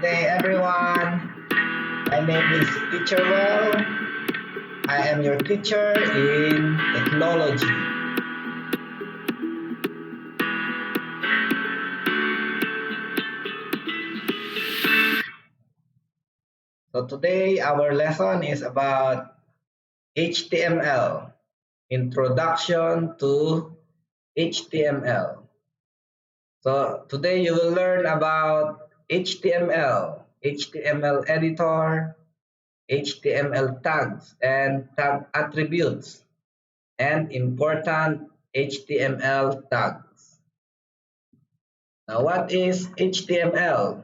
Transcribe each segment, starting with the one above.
day, everyone. My name is Teacher Well. I am your teacher in technology. So today our lesson is about HTML, Introduction to HTML. So today you will learn about HTML, HTML editor, HTML tags and tag attributes, and important HTML tags. Now, what is HTML?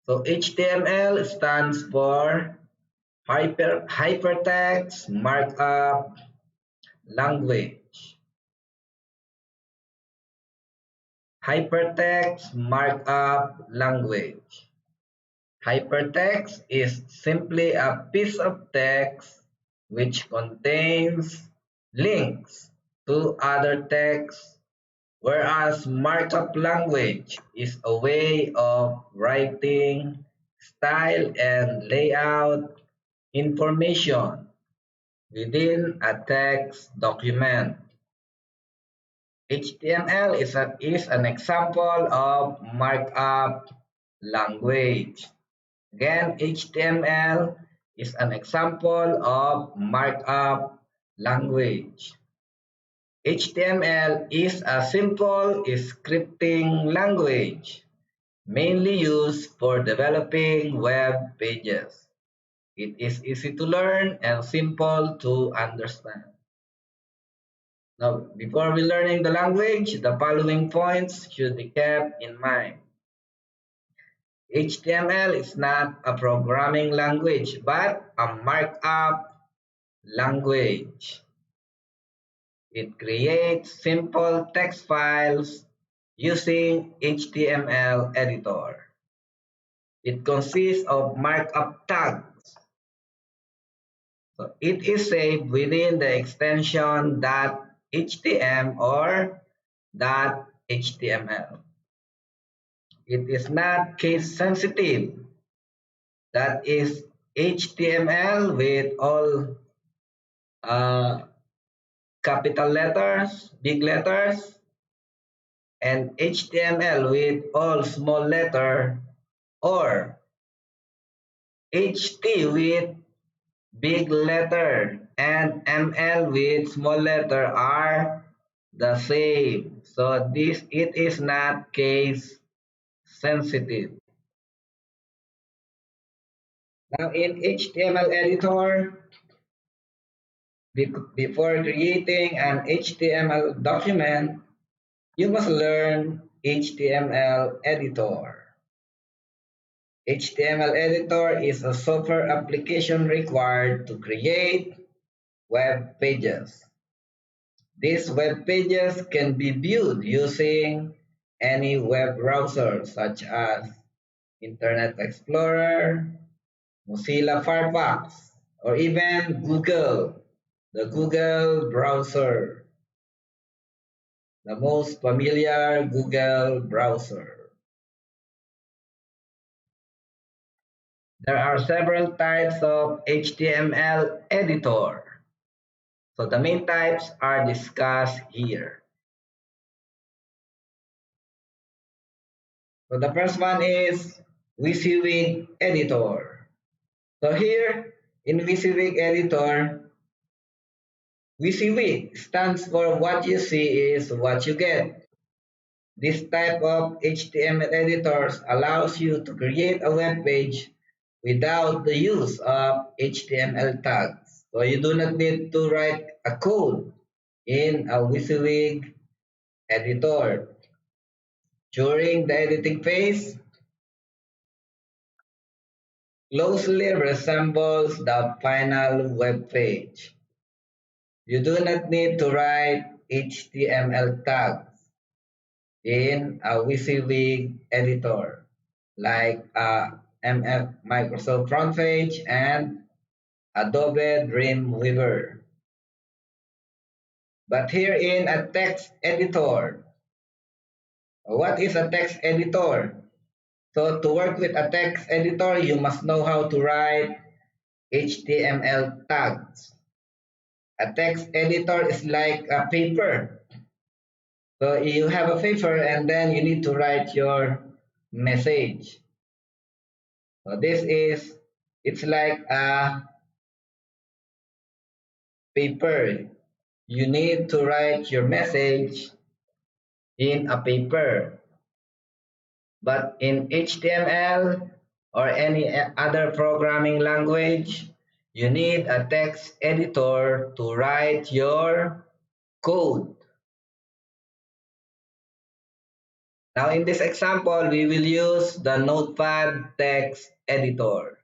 So, HTML stands for Hypertext Markup Language. Hypertext Markup Language. Hypertext is simply a piece of text which contains links to other text. Whereas markup language is a way of writing style and layout information within a text document. HTML is an example of markup language. Again, HTML is an example of markup language. HTML is a simple scripting language mainly used for developing web pages. It is easy to learn and simple to understand. Now, before we learning the language, the following points should be kept in mind. HTML is not a programming language but a markup language. It creates simple text files using HTML editor. It consists of markup tags. So it is saved within the extension .htm or .html. It is not case sensitive. That is HTML with all uh, capital letters, big letters, and HTML with all small letter, or HT with big letter and ML with small letter are the same. So it is not case sensitive. Now in HTML editor, before creating an HTML document, you must learn HTML editor. HTML editor is a software application required to create web pages. These web pages can be viewed using any web browser such as Internet Explorer, Mozilla Firefox, or even Google, the Google browser, the most familiar Google browser. There are several types of HTML editor. So the main types are discussed here. So the first one is WYSIWYG editor. So here in WYSIWYG editor, WYSIWYG stands for what you see is what you get. This type of HTML editors allows you to create a web page without the use of HTML tags. So you do not need to write a code in a WYSIWYG editor. During the editing phase, closely resembles the final web page. You do not need to write HTML tags in a WYSIWYG editor like MF Microsoft Front Page and Adobe Dreamweaver. But here in a text editor, what is a text editor? So to work with a text editor, you must know how to write HTML tags. A text editor is like a paper. So you have a paper and then you need to write your message. So it's like a paper. You need to write your message in a paper. But in HTML or any other programming language, you need a text editor to write your code. Now in this example, we will use the Notepad text editor.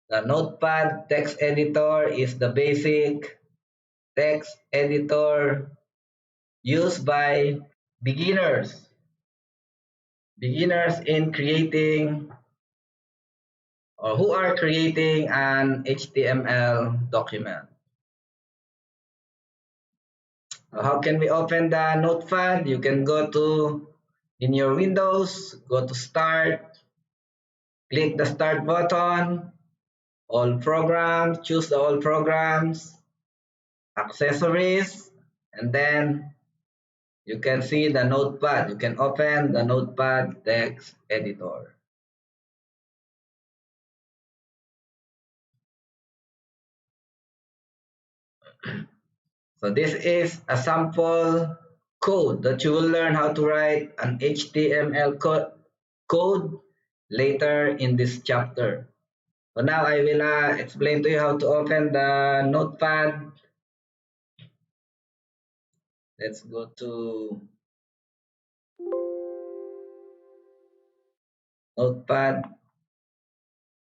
The Notepad text editor is the basic text editor used by beginners. Beginners in creating or who are creating an HTML document. How can we open the Notepad? You can go to in your Windows, go to Start, click the Start button, All Programs, choose the All Programs, Accessories, and then you can see the Notepad. You can open the Notepad text editor. So this is a sample code that you will learn how to write an HTML code later in this chapter. So now I will explain to you how to open the Notepad. Let's go to Notepad.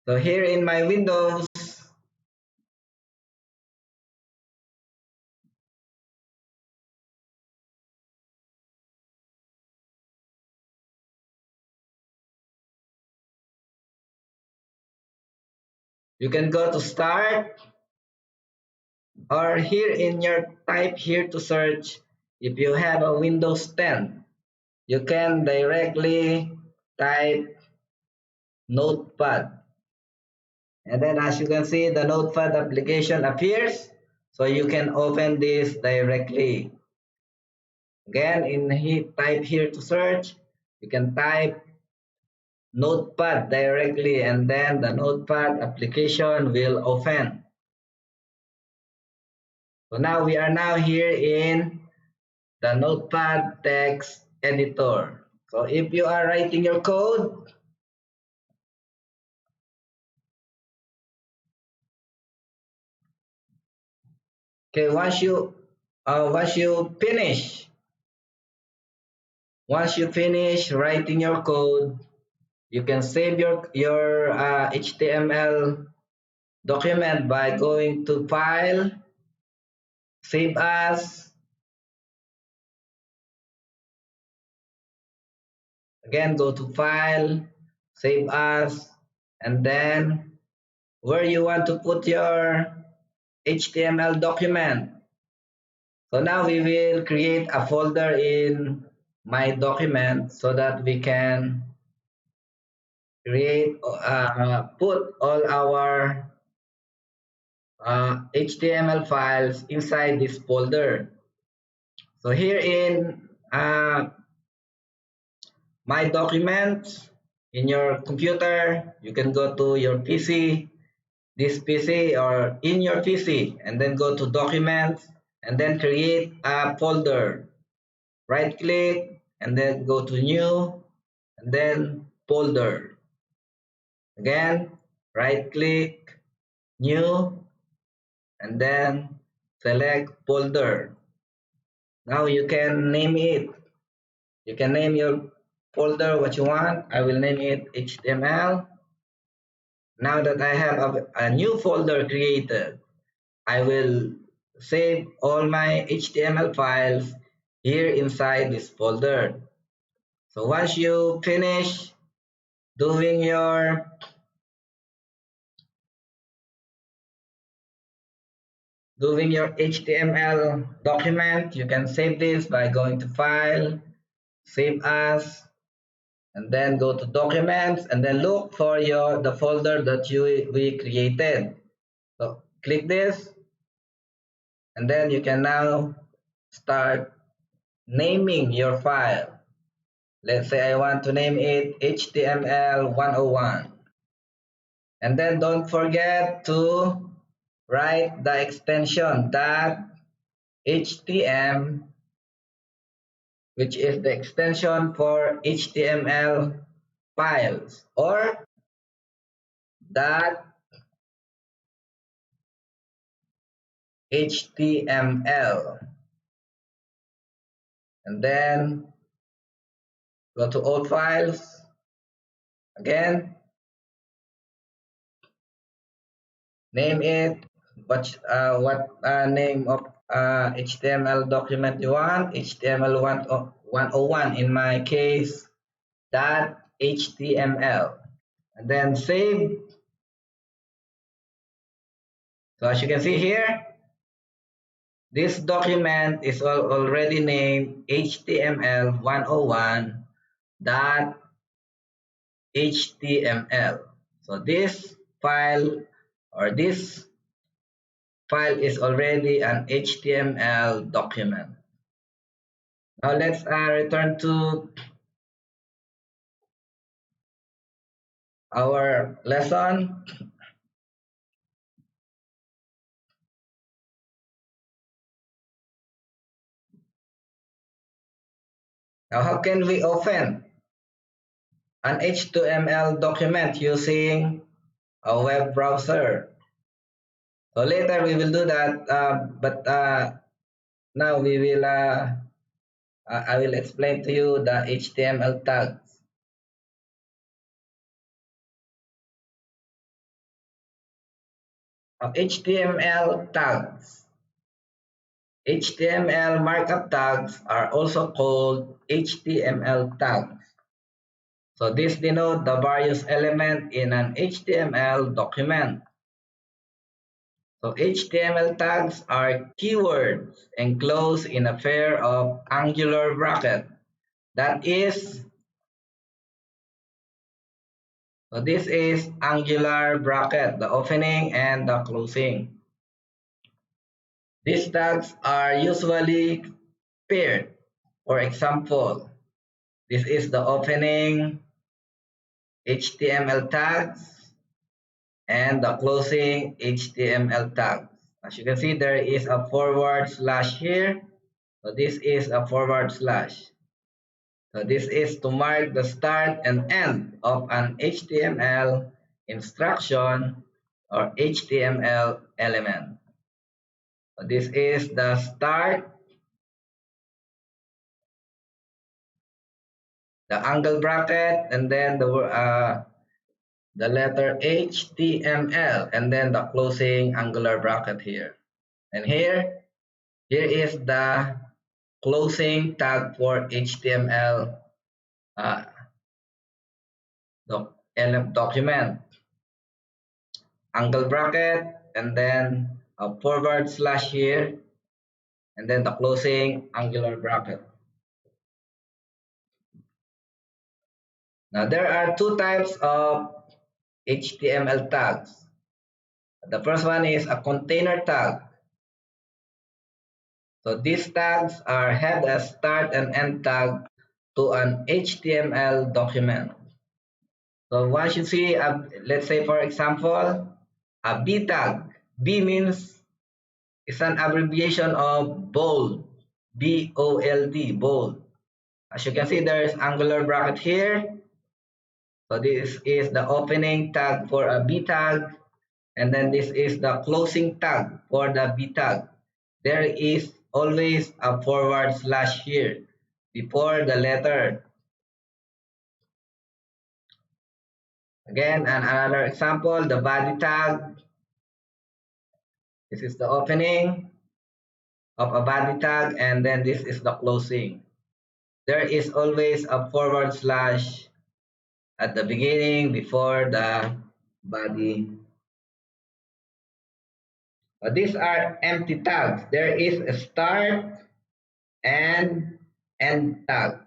So here in my Windows, you can go to Start or here in your type here to search. If you have a Windows 10, you can directly type Notepad. And then as you can see, the Notepad application appears. So you can open this directly. Again, type here to search, you can type Notepad directly and then the Notepad application will open. So now we are now here in the Notepad text editor. So if you are writing your code, okay, once you finish writing your code, you can save your HTML document by going to File, Save As. Again, go to File, Save As, and then where you want to put your HTML document. So now we will create a folder in my document so that we can put all our HTML files inside this folder. So here in my documents in your computer, you can go to your PC, this PC or in your PC, and then go to Documents and then create a folder. Right click and then go to New and then Folder. Again, right click, New, and then select Folder. Now you can name it. You can name your folder what you want. I will name it HTML. Now that I have a new folder created, I will save all my HTML files here inside this folder. So once you finish doing your HTML document, you can save this by going to File, Save As, and then go to documents and then look for the folder that we created. So click this, and then you can now start naming your file. Let's say I want to name it HTML101. And then don't forget to write the extension .htm, which is the extension for HTML files, or .html. And then go to all files again, name it what name of HTML document you want. HTML101 in my case, .html, and then save. So as you can see here, this document is already named HTML101.html. So this file is already an HTML document. Now let's return to our lesson. Now how can we open an HTML document using a web browser? So later we will do that, but now I will explain to you the HTML tags. HTML tags. HTML markup tags are also called HTML tags. So this denotes the various elements in an HTML document. So HTML tags are keywords enclosed in a pair of angular brackets. That is, so this is angular bracket, the opening and the closing. These tags are usually paired. For example, this is the opening HTML tags and the closing HTML tags. As you can see, there is a forward slash here. So this is a forward slash. So this is to mark the start and end of an HTML instruction or HTML element. So this is the start, the angle bracket, and then the letter HTML, and then the closing angular bracket here. And here is the closing tag for HTML uh, document. Angle bracket, and then a forward slash here, and then the closing angular bracket. Now there are two types of HTML tags. The first one is a container tag. So these tags have a start and end tag to an HTML document. So once you see, let's say for example, a B tag. B means it's an abbreviation of bold, B-O-L-D, bold. As you can see, there is angular bracket here. So this is the opening tag for a B tag, and then this is the closing tag for the B tag. There is always a forward slash here before the letter. Again, and another example, the body tag. This is the opening of a body tag, and then this is the closing. There is always a forward slash at the beginning before the body. These are empty tags. There is a start and end tag.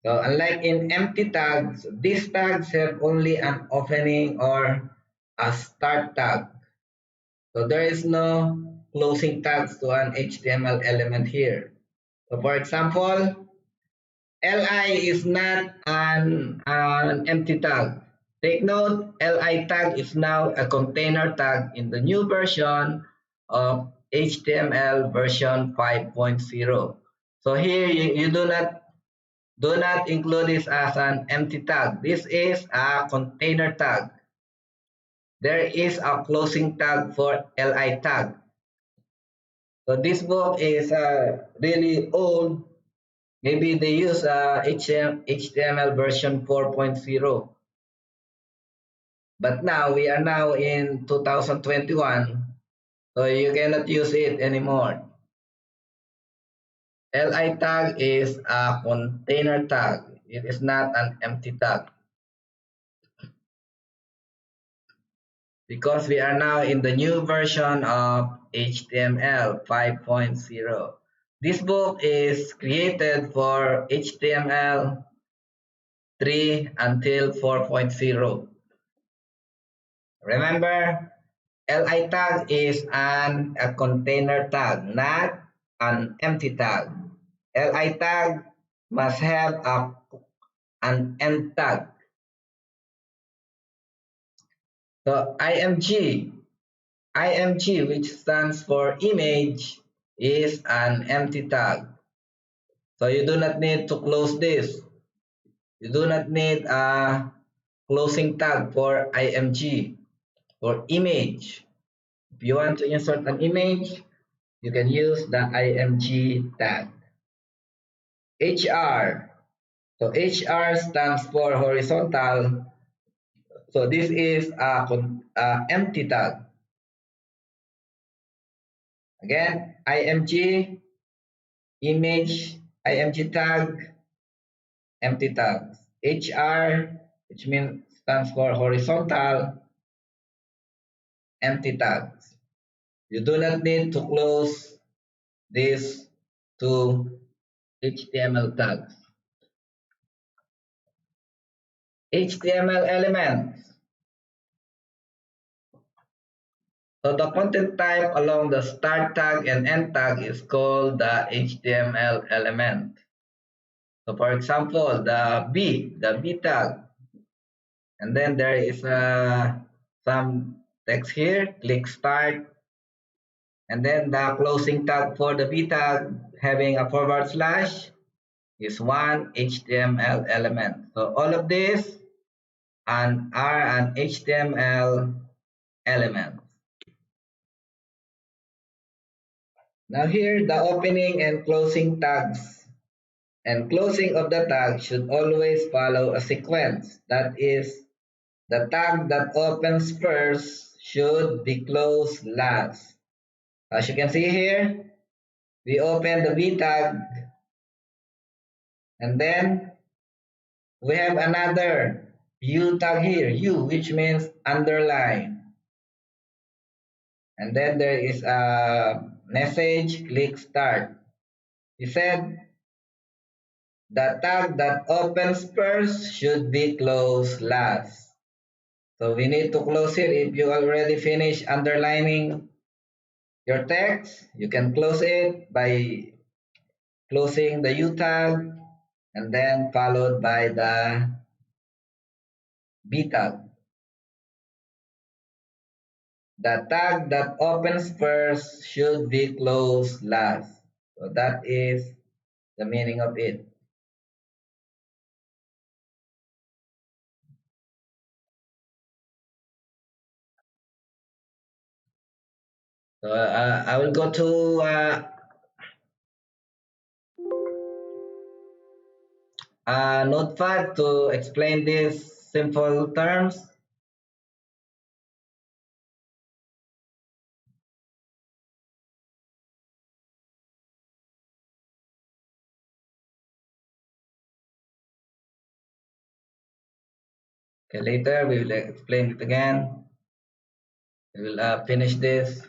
So unlike in empty tags, these tags have only an opening or a start tag. So there is no closing tags to an HTML element here. So for example, li is not an empty tag. Take note, li tag is now a container tag in the new version of HTML version 5.0. So here you do not include this as an empty tag. This is a container tag. There is a closing tag for li tag. So this book is really old. Maybe they use HTML version 4.0. But now we are now in 2021, so you cannot use it anymore. Li tag is a container tag. It is not an empty tag because we are now in the new version of HTML 5.0. This book is created for HTML 3 until 4.0. Remember, li tag is a container tag, not an empty tag. Li tag must have an end tag. So img, which stands for image, is an empty tag. So you do not need to close this. You do not need a closing tag for img or image. If you want to insert an image, you can use the img tag. hr. So hr stands for horizontal. So this is a empty tag. Again, img, image, img tag, empty tags. hr, which means stands for horizontal, empty tags. You do not need to close these two HTML tags. HTML elements. So the content type along the start tag and end tag is called the HTML element. So for example, the B tag, and then there is some text here, click start, and then the closing tag for the B tag having a forward slash is one HTML element. So all of this are an HTML element. Now here, the opening and closing tags and closing of the tag should always follow a sequence. That is, the tag that opens first should be closed last. As you can see here, we open the B tag and then we have another U tag here, U, which means underline. And then there is a message, click start. He said the tag that opens first should be closed last. So we need to close it. If you already finished underlining your text, you can close it by closing the U tag and then followed by the B tag. The tag that opens first should be closed last. So that is the meaning of it. So I will go to Notepad to explain these simple terms. Okay, later we will explain it again. We will finish this.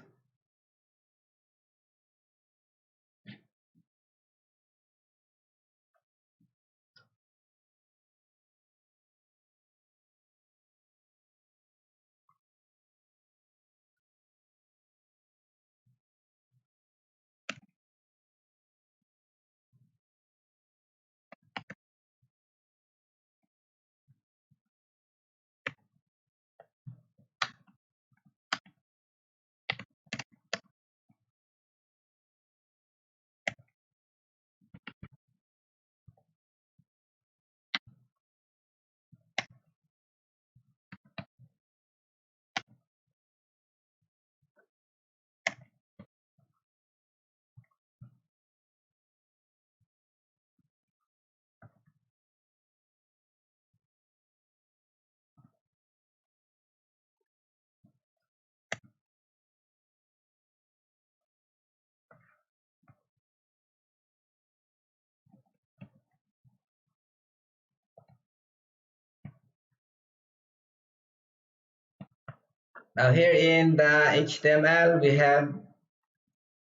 Now here in the HTML,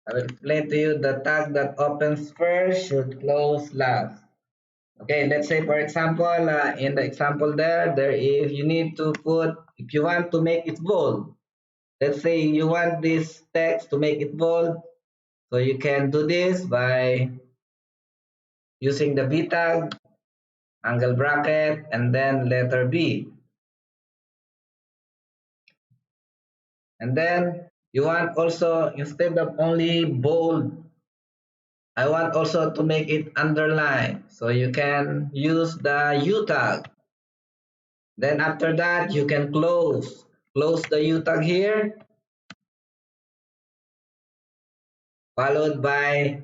I will explain to you the tag that opens first should close last. Okay, let's say for example, in the example there is, you need to put, if you want to make it bold, let's say you want this text to make it bold, so you can do this by using the B tag, angle bracket, and then letter B. And then you want also, instead of only bold, I want also to make it underline. So you can use the U tag. Then after that, you can close the U tag here, followed by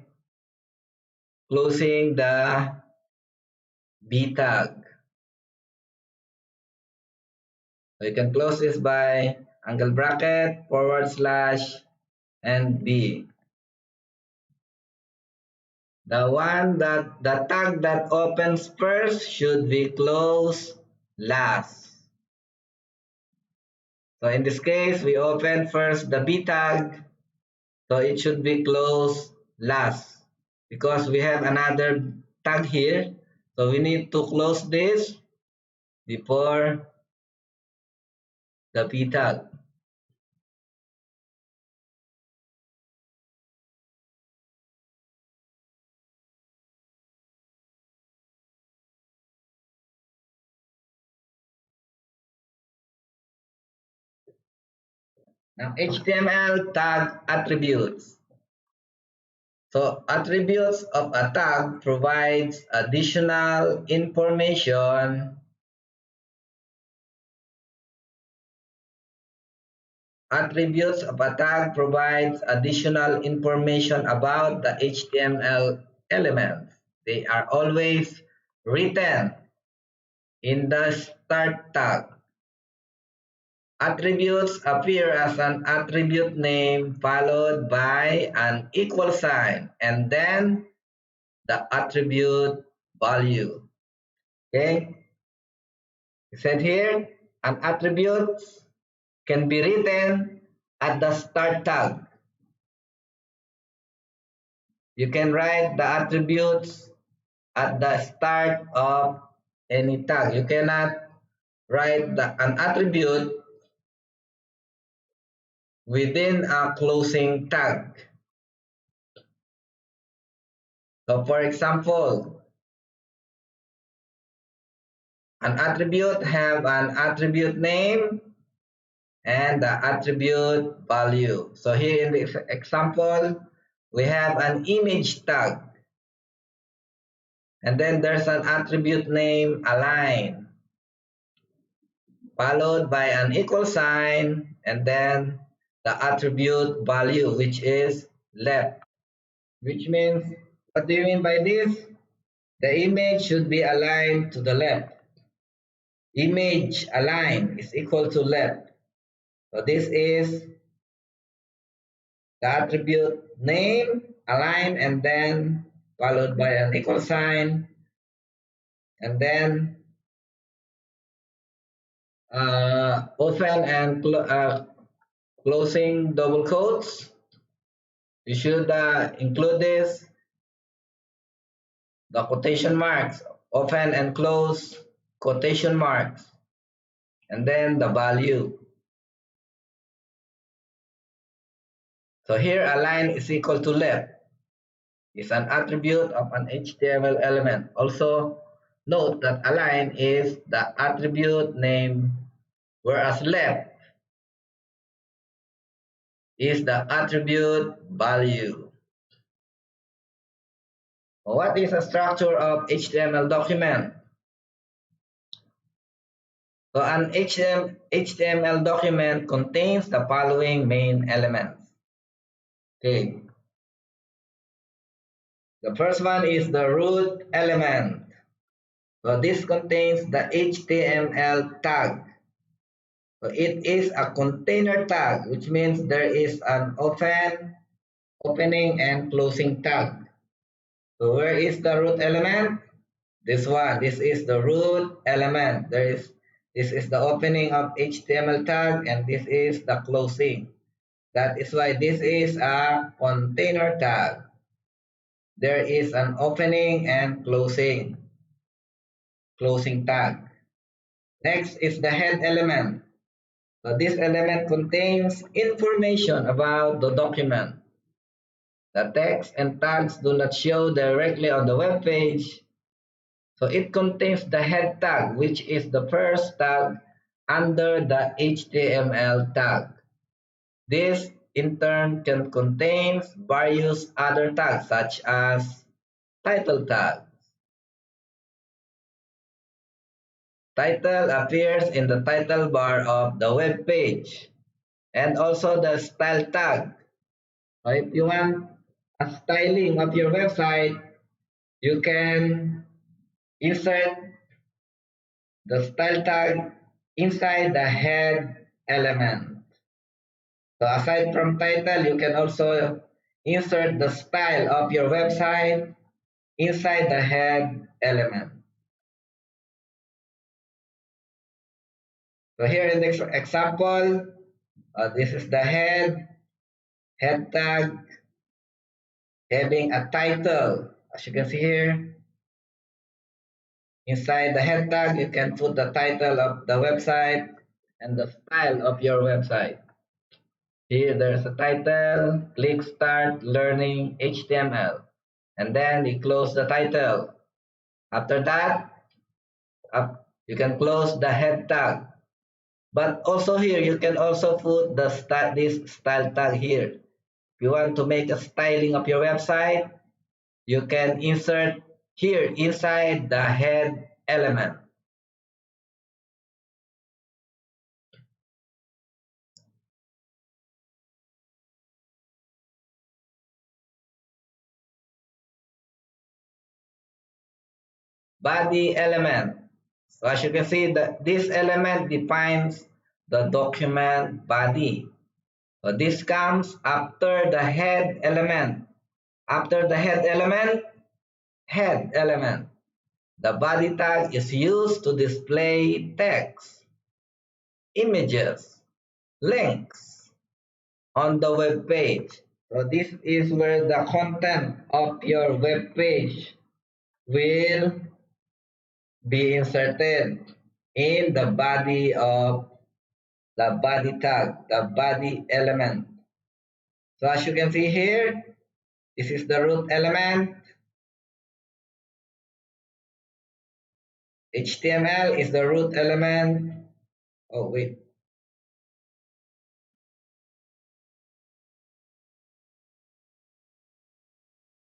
closing the B tag. So you can close this by angle bracket, forward slash, and B. The tag that opens first should be closed last. So in this case, we open first the B tag, so it should be closed last because we have another tag here. So we need to close this before the B tag. Now HTML tag attributes. So attributes of a tag provides additional information. Attributes of a tag provides additional information about the HTML elements. They are always written in the start tag. Attributes appear as an attribute name followed by an equal sign and then the attribute value. Okay, it said here an attribute can be written at the start tag. You can write the attributes at the start of any tag. You cannot write an attribute within a closing tag. So for example, an attribute have an attribute name and the attribute value. So here in this example, we have an image tag. And then there's an attribute name align, followed by an equal sign, and then the attribute value, which is left. Which means, what do you mean by this? The image should be aligned to the left. Image align is equal to left. So this is the attribute name, align, and then followed by an equal sign, and then open and closing double quotes. You should include this, the quotation marks, open and close quotation marks, and then the value. So here align is equal to left is an attribute of an HTML element. Also note that align is the attribute name, whereas left is the attribute value. What is a structure of HTML document? So an HTML document contains the following main elements. Okay. The first one is the root element. So this contains the HTML tag. So it is a container tag, which means there is an opening and closing tag. So where is the root element? This one. This is the root element. This is the opening of HTML tag and this is the closing. That is why this is a container tag. There is an opening and closing tag. Next is the head element. So this element contains information about the document. The text and tags do not show directly on the web page. So it contains the head tag, which is the first tag under the HTML tag. This in turn can contain various other tags such as title tag. Title appears in the title bar of the web page and also the style tag. So if you want a styling of your website, you can insert the style tag inside the head element. So aside from title, you can also insert the style of your website inside the head element. So here in this example, this is the head tag having a title. As you can see here, inside the head tag, you can put the title of the website and the style of your website. Here there's a title, click start learning HTML, and then you close the title. After that, you can close the head tag. But also here, you can also put this style tag here. If you want to make a styling of your website, you can insert here inside the head element. Body element. So as you can see, this element defines the document body. So this comes after the head element. After the head element. The body tag is used to display text, images, links on the web page. So this is where the content of your web page will be inserted in the body of the body tag, the body element. So as you can see here, this is the root element. HTML is the root element. Oh wait,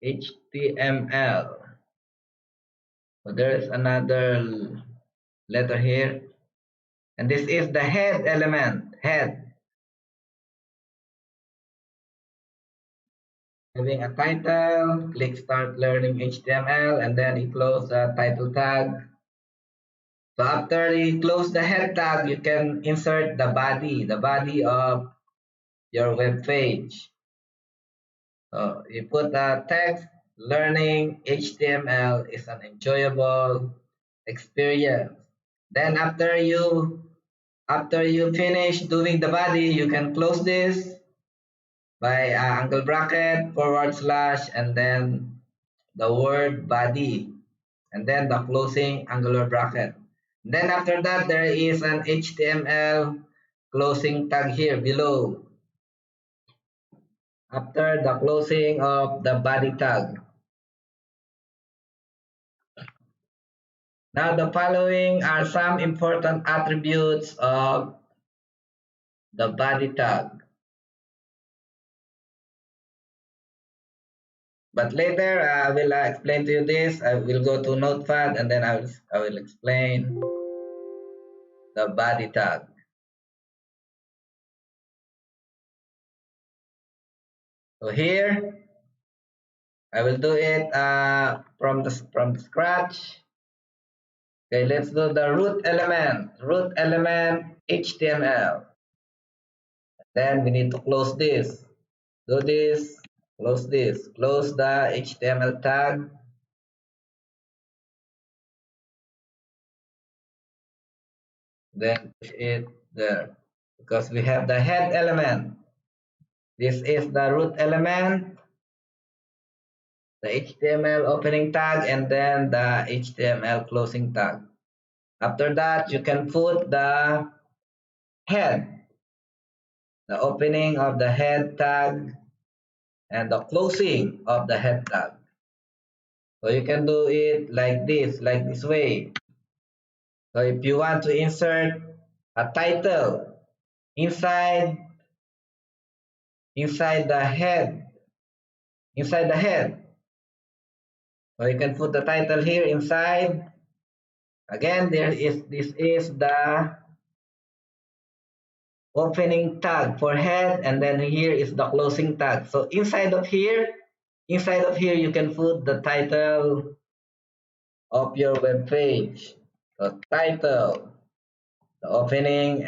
HTML. So there is another letter here. And this is the head element, head. Having a title, click start learning HTML, and then you close the title tag. So after you close the head tag, you can insert the body of your web page. So you put the text, learning HTML is an enjoyable experience. Then after you finish doing the body, you can close this by angle bracket / and then the word body and then the closing angular bracket. Then after that, there is an HTML closing tag here below after the closing of the body tag. Now the following are some important attributes of the body tag. But later I will explain to you this. I will go to Notepad and then I will explain the body tag. So here I will do it from the scratch. Okay, let's do the root element HTML. Then we need to close this. Do this, close this, close the HTML tag. then push it there because we have the head element. This is the root element, the HTML opening tag, and then the HTML closing tag. After that, you can put the head, the opening of the head tag, and the closing of the head tag. So you can do it like this way. So if you want to insert a title inside inside the head, inside the head, so you can put the title here inside. Again, this is the opening tag for head, and then here is the closing tag. So inside of here, you can put the title of your web page. So title, the opening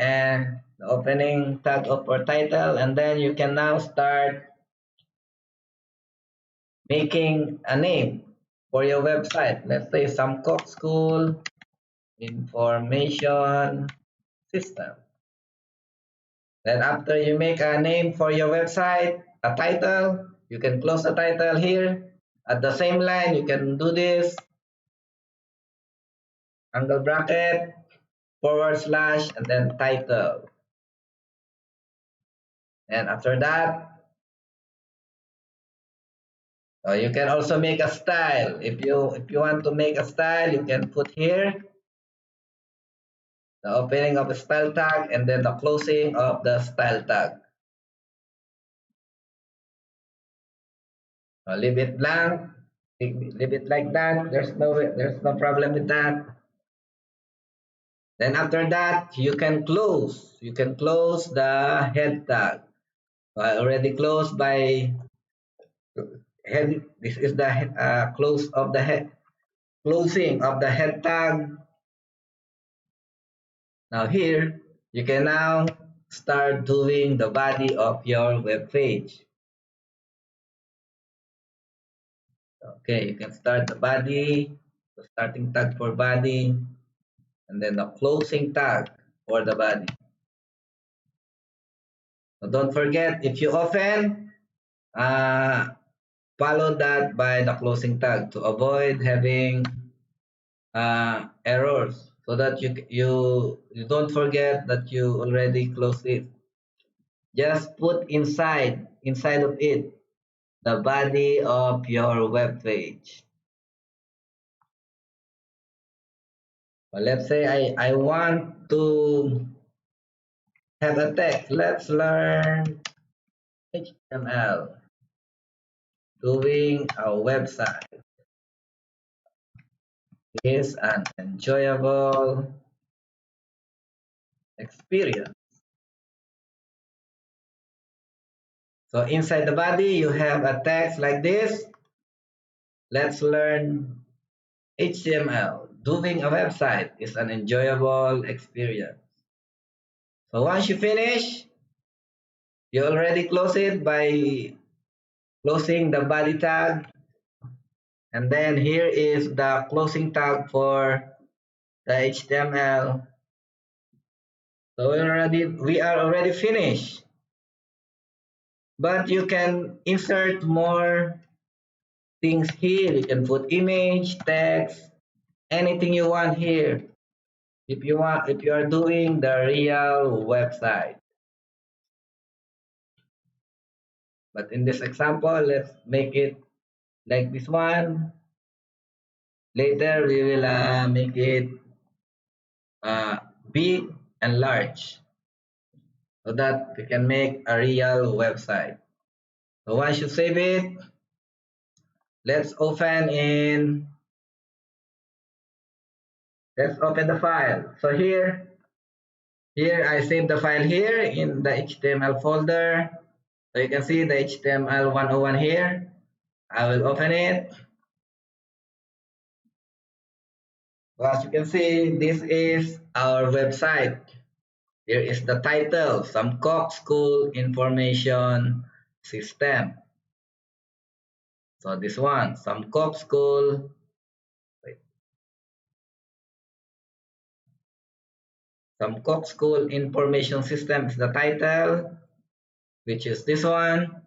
tag of our title, and then you can now start making a name for your website. Let's say some Cook School Information System. Then after you make a name for your website, a title, you can close the title here. At the same line, you can do this, angle bracket, forward slash, and then title. And after that, you can also make a style. If you want to make a style, you can put here the opening of the style tag and then the closing of the style tag. Leave it blank, leave it like that. There's no problem with that. Then after that, you can close the head tag. So I already closed by head. This is the close of the head, closing of the head tag. Now here, you can now start doing the body of your web page. Okay, you can start the body, the starting tag for body, and then the closing tag for the body. So don't forget, if you open, uh, follow that by the closing tag to avoid having errors, so that you don't forget that you already closed it. Just put inside of it the body of your web page. Well, let's say I want to have a text. Let's learn HTML, doing a website is an enjoyable experience. So inside the body, you have a text like this. Let's learn HTML. Doing a website is an enjoyable experience. So once you finish, you already close it by closing the body tag. And then here is the closing tag for the HTML. So we are already finished. But you can insert more things here. You can put image, text, anything you want here. If you are doing the real website. But in this example, let's make it like this one. Later, we will make it uh, big and large so that we can make a real website. So once you save it, let's open in, let's open the file. So here I saved the file here in the HTML folder. So you can see the HTML101 here. I will open it. So as you can see, this is our website. Here is the title, some Cook School Information System. So this one, some Cook School, wait, Some Cook School Information System is the title, which is this one.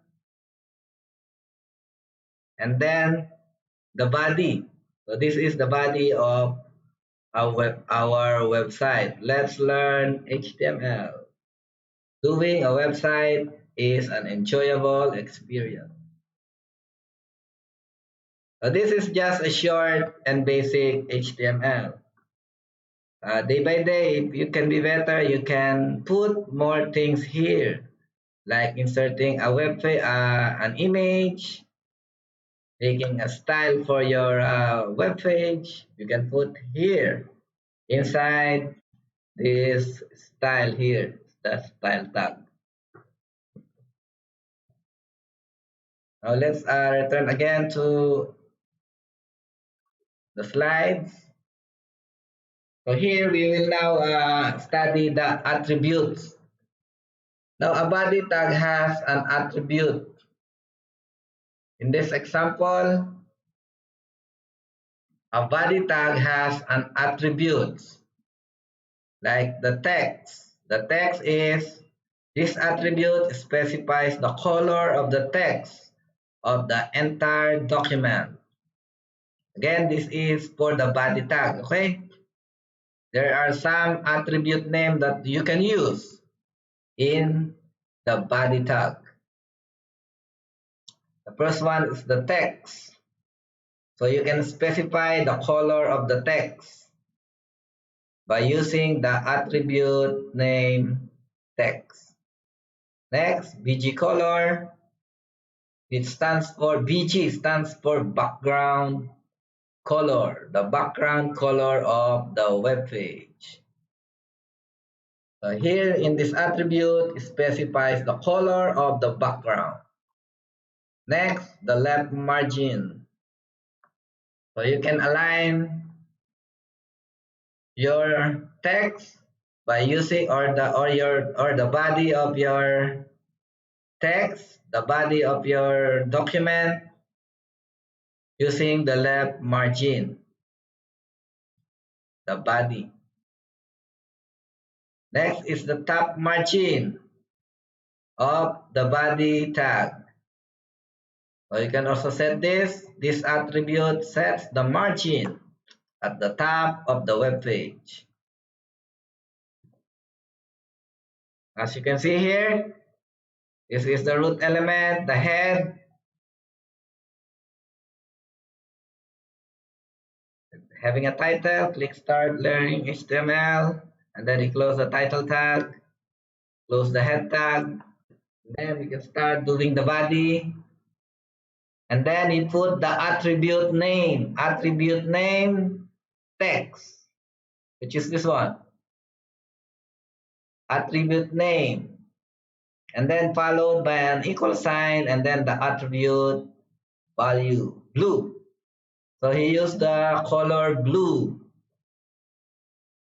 And then the body. So this is the body of our website. Let's learn HTML. Doing a website is an enjoyable experience. So this is just a short and basic HTML. Day by day, if you can be better, you can put more things here, like inserting a web page, an image, taking a style for your web page. You can put here inside this style here, the style tag. Now let's return again to the slides. So here we will now study the attributes. Now a body tag has an attribute. In this example, a body tag has an attribute like the text. The text is this attribute specifies the color of the text of the entire document. Again, this is for the body tag, okay? There are some attribute name that you can use in the body tag. The first one is the text. So you can specify the color of the text by using the attribute name text. Next, BG color. It stands for BG stands for background color, the background color of the web page. So here in this attribute, it specifies the color of the background. Next, the left margin. So you can align your text by using or the body of your text, the body of your document using the left margin, the body. Next is the top margin of the body tag. So you can also set this. This attribute sets the margin at the top of the web page. As you can see here, this is the root element, the head. Having a title, click Start Learning HTML, and then you close the title tag, close the head tag. Then we can start doing the body. And then you put the attribute name text, which is this one, attribute name, and then followed by an equal sign, and then the attribute value, blue. So he used the color blue.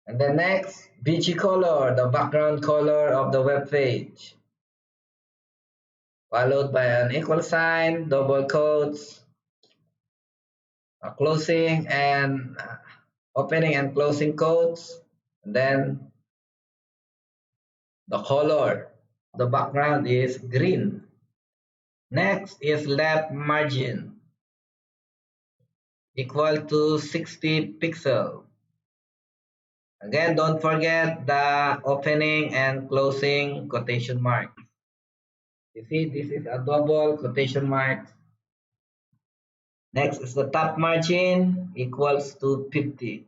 And then next, BG color, the background color of the web page, followed by an equal sign, double quotes, a closing and opening and closing quotes, and then the color of the background is green. Next is left margin equal to 60 pixel. Again, don't forget the opening and closing quotation mark. You see, this is a double quotation mark. Next is the top margin equals to 50.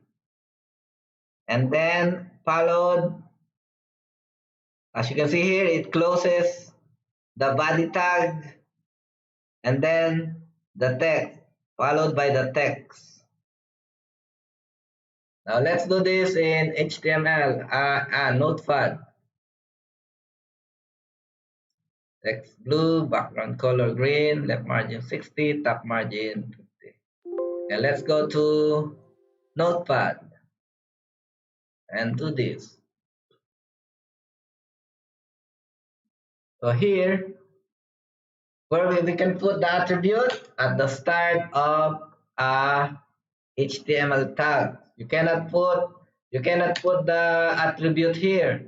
And then followed, as you can see here, it closes the body tag and then the text, followed by the text. Now let's do this in HTML, Notepad. Text blue, background color green, left margin 60, top margin 50. And let's go to Notepad and do this. So here, where we can put the attribute at the start of a HTML tag. You cannot put You cannot put the attribute here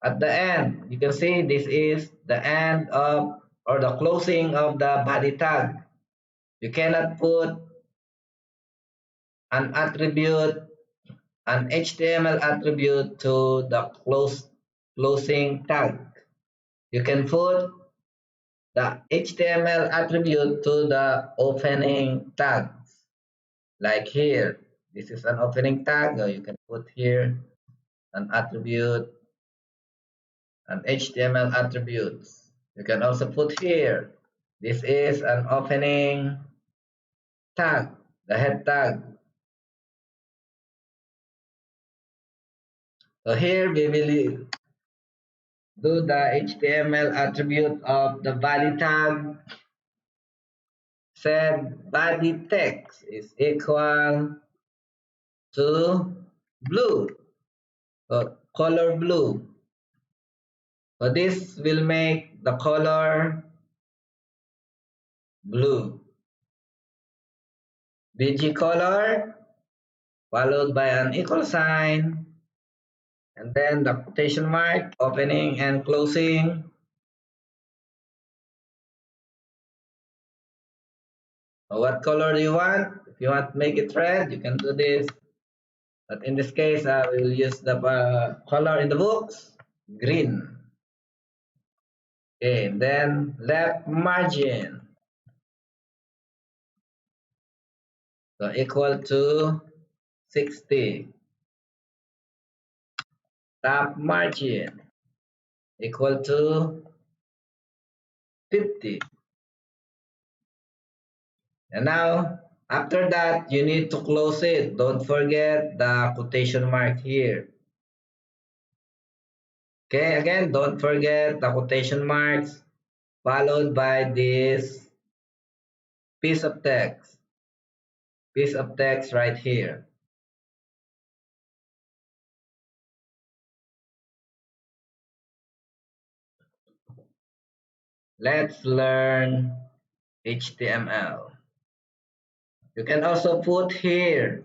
at the end. You can see this is the end of or the closing of the body tag. You cannot put an attribute, an HTML attribute to the closing tag. You can put the HTML attribute to the opening tags. Like here, this is an opening tag. You can put here an attribute, an HTML attributes. You can also put here, this is an opening tag, the head tag. So here we will do the HTML attribute of the body tag. Set body text is equal to blue, color blue. So this will make the color blue. BG color followed by an equal sign and then the quotation mark opening and closing. So what color do you want? If you want to make it red, you can do this. But in this case, I will use the color in the books, green. Okay, and then left margin, so equal to 60. Top margin equal to 50. And now, after that, you need to close it. Don't forget the quotation mark here. Okay, again, don't forget the quotation marks followed by this piece of text. Piece of text right here. Let's learn HTML. You can also put here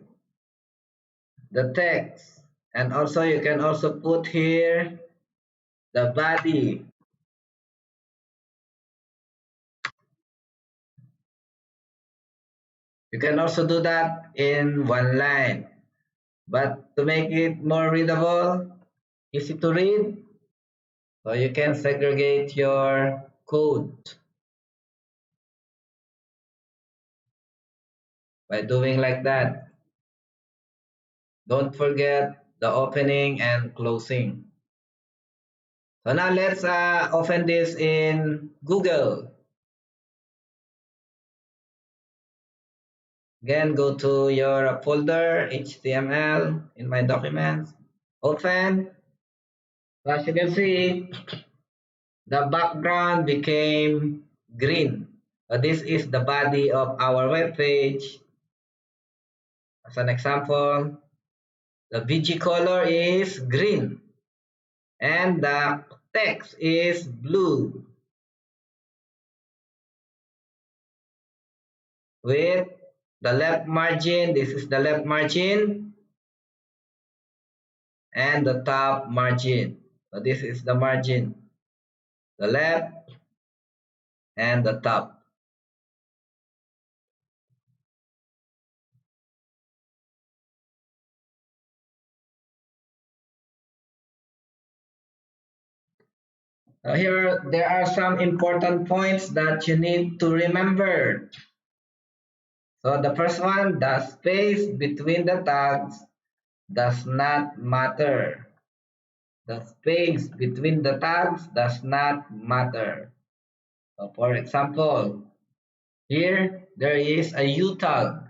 the text, and also you can also put here the body. You can also do that in one line, but to make it more readable, easy to read, so you can segregate your code by doing like that. Don't forget the opening and closing. So now let's open this in Google. Again, go to your folder, HTML, in my documents, open. As you can see, the background became green. This is the body of our web page. As an example, the BG color is green and the text is blue with the left margin. This is the left margin and the top margin. So this is the margin, the left and the top. Now here, there are some important points that you need to remember. So the first one, the space between the tags does not matter. The space between the tags does not matter. So for example, here there is a U tag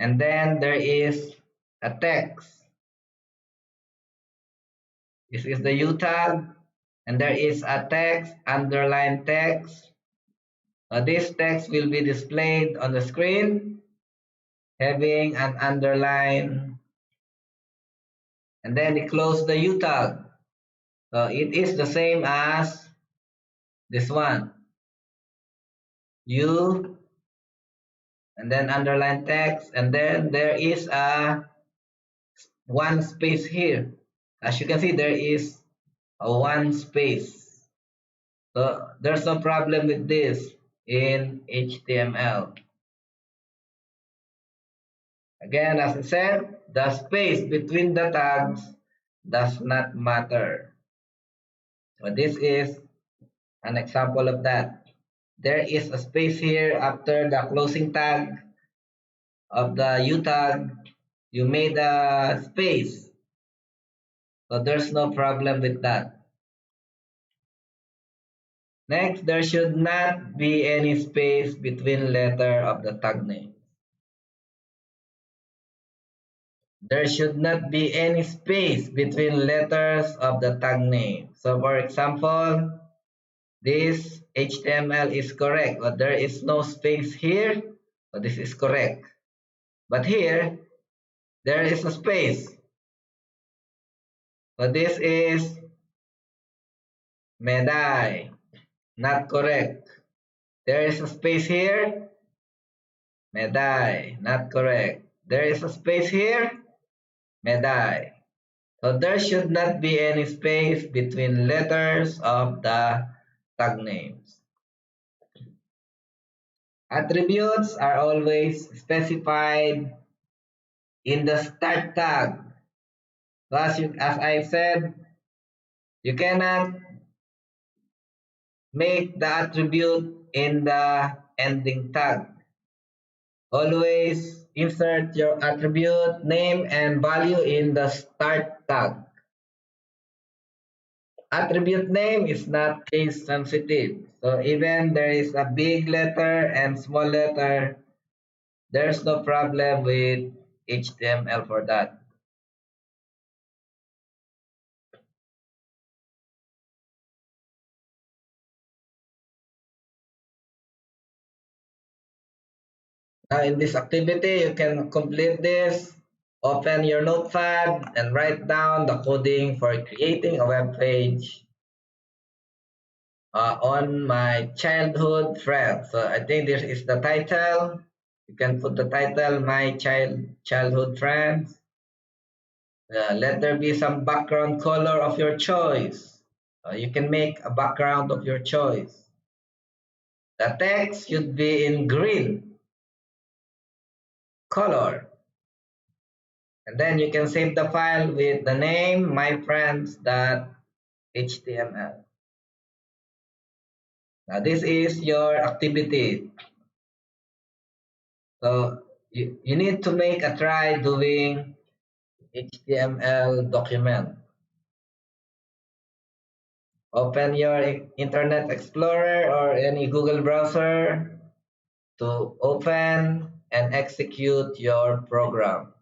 and then there is a text. This is the U tag and there is a text, underline text. This text will be displayed on the screen having an underline and then we close the U tag. So it is the same as this one. U and then underline text and then there is a one space here. As you can see, there is a one space. So there's no problem with this in HTML. Again, as I said, the space between the tags does not matter. So this is an example of that. There is a space here after the closing tag of the U tag. You made a space. So there's no problem with that. Next, there should not be any space between letter of the tag name. There should not be any space between letters of the tag name. So for example, this HTML is correct, but there is no space here. So this is correct. But here, there is a space. So this is medai, not correct. There is a space here, medai, not correct. There is a space here, medai. So there should not be any space between letters of the tag names. Attributes are always specified in the start tag. So as I said, you cannot make the attribute in the ending tag. Always insert your attribute name and value in the start tag. Attribute name is not case sensitive. So even there is a big letter and small letter, there's no problem with HTML for that. Now in this activity, you can complete this. Open your notepad and write down the coding for creating a web page on my childhood friend. So I think this is the title. You can put the title, my childhood friends. Let there be some background color of your choice. You can make a background of your choice. The text should be in green color. And then you can save the file with the name myfriends.html. Now this is your activity. So you need to make a try doing HTML document. Open your Internet Explorer or any Google browser to open and execute your program.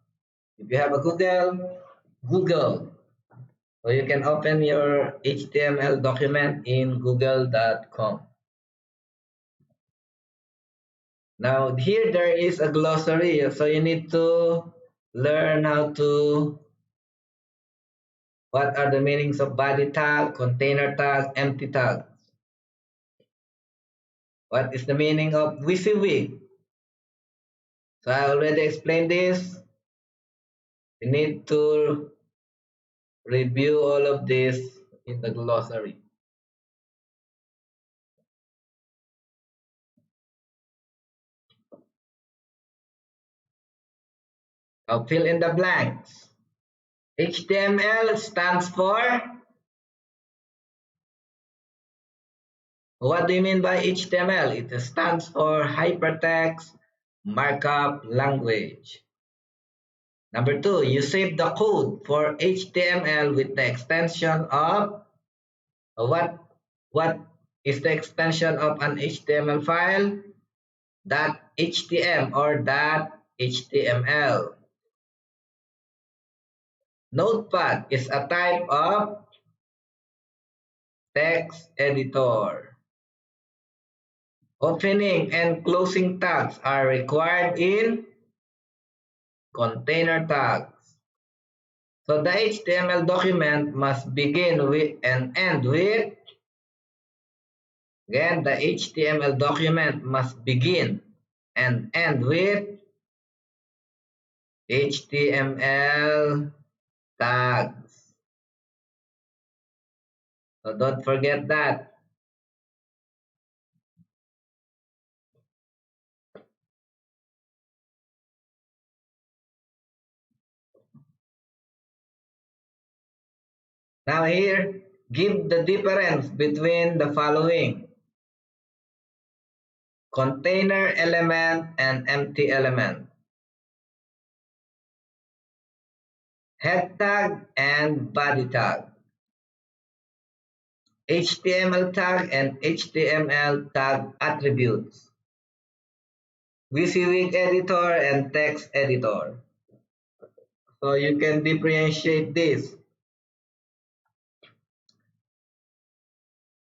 If you have a Google. So you can open your HTML document in google.com. Now here there is a glossary, so you need to learn how to what are the meanings of body tag, container tag, empty tag. What is the meaning of WYSIWYG? So I already explained this. You need to review all of this in the glossary. Now fill in the blanks. HTML stands for, what do you mean by HTML? It stands for Hypertext Markup Language. Number two, you save the code for HTML with the extension of what is the extension of an HTML file? .htm or .html. Notepad is a type of text editor. Opening and closing tags are required in container tags. So the HTML document must begin with and end with, again, the HTML document must begin and end with HTML tags. So don't forget that. Now here, give the difference between the following: container element and empty element, head tag and body tag, HTML tag and HTML tag attributes, WYSIWYG editor and text editor. So you can differentiate this.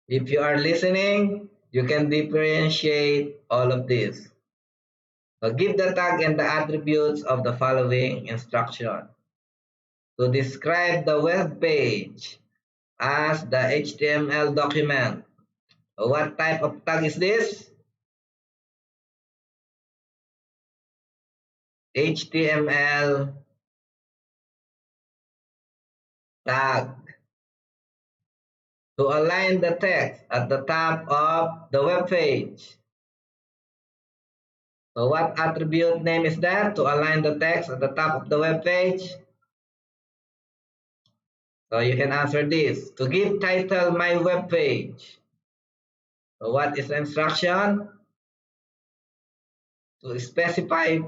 If you are listening, you can differentiate all of this. So give the tag and the attributes of the following instruction. To describe the web page as the HTML document. So what type of tag is this? HTML tag. To align the text at the top of the web page. So what attribute name is that to align the text at the top of the web page? So you can answer this. To give title my web page. So what is the instruction? To specify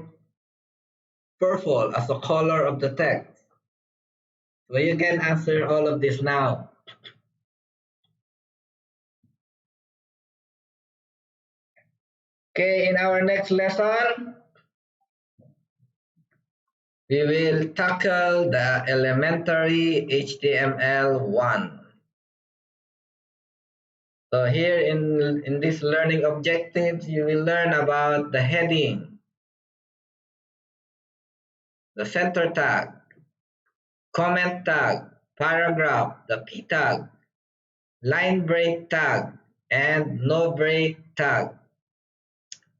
purple as the color of the text. So you can answer all of this now. Okay, in our next lesson, we will tackle the elementary HTML1. So here in this learning objectives, you will learn about the heading, the center tag, comment tag, paragraph, the p tag, line break tag, and no break tag.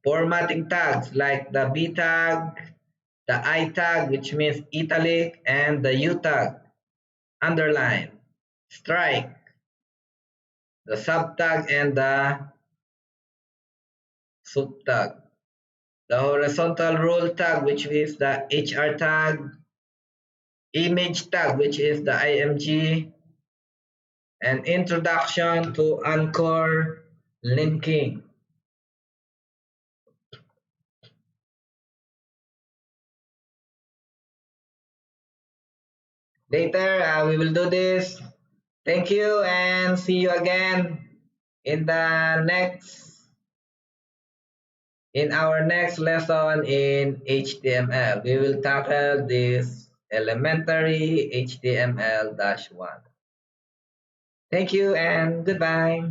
Formatting tags like the b tag, the I tag, which means italic, and the U tag, underline, strike, the sub tag, and the sub tag. The horizontal rule tag, which is the HR tag, image tag, which is the IMG, and introduction to anchor linking. Later, we will do this. Thank you and see you again in the next in our next lesson in HTML. We will tackle this elementary HTML-1. Thank you and goodbye.